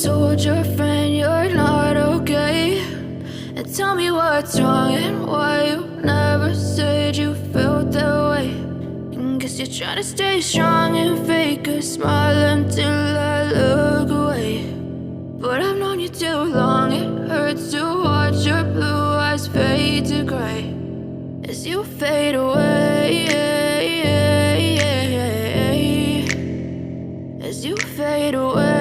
told your friend you're not okay? And tell me what's wrong and why you never said you felt that way. And guess you're trying to stay strong and fake a smile until I look away. But I've known you too long, it hurts to watch your blue eyes fade to gray as you fade away, as you fade away.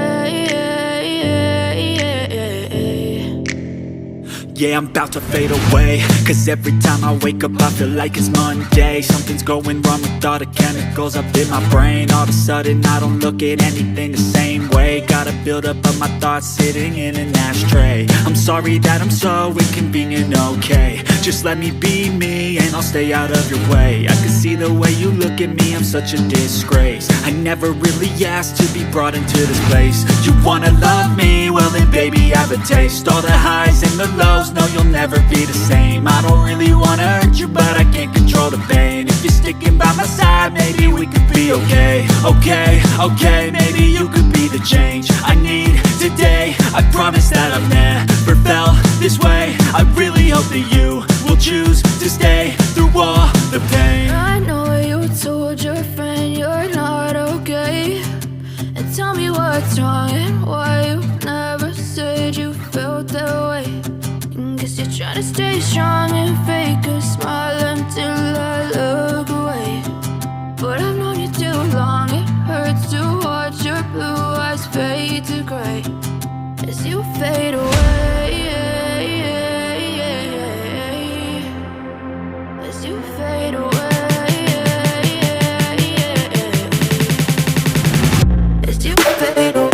Yeah, I'm about to fade away, cause every time I wake up I feel like it's Monday. Something's going wrong with all the chemicals up in my brain. All of a sudden I don't look at anything the same way. Got a buildup of my thoughts sitting in an ashtray. I'm sorry that I'm so inconvenient, okay? Just let me be me and I'll stay out of your way. I can see the way you look at me, I'm such a disgrace. I never really asked to be brought into this place. You wanna love me? Well then baby I have a taste. All the highs and the lows, no, you'll never be the same. I don't really wanna hurt you, but I can't control the pain. If you're sticking by my side, maybe we could be okay. Okay, maybe you could be the change I need today. I promise that I've never felt this way. I really hope that you will choose to stay through all the pain. I know you told your friend you're not okay. And tell me what's wrong and why you never said you felt that way. Guess you're trying to stay strong and fake a smile until I look away. But I've known you too long, it hurts to watch your blue eyes fade to gray as you fade away, as you fade away, as you fade away.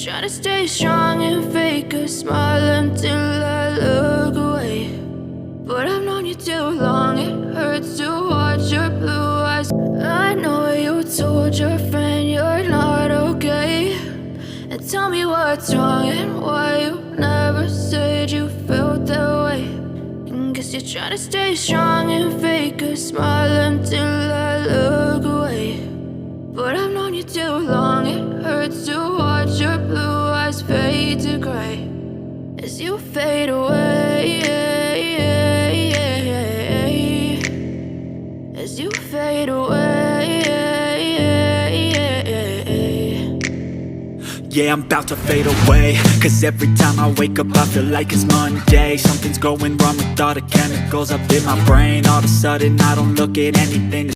Trying to stay strong and fake a smile until I look away. But I've known you too long, it hurts to watch your blue eyes. I know you told your friend you're not okay. And tell me what's wrong and why you never said you felt that way. And guess you're trying to stay strong and fake a smile until I look away. But I've known you too long, it hurts to watch your blue eyes fade to gray as you fade away, as you fade away. Yeah, I'm about to fade away, cause every time I wake up I feel like it's Monday. Something's going wrong with all the chemicals up in my brain. All of a sudden I don't look at anything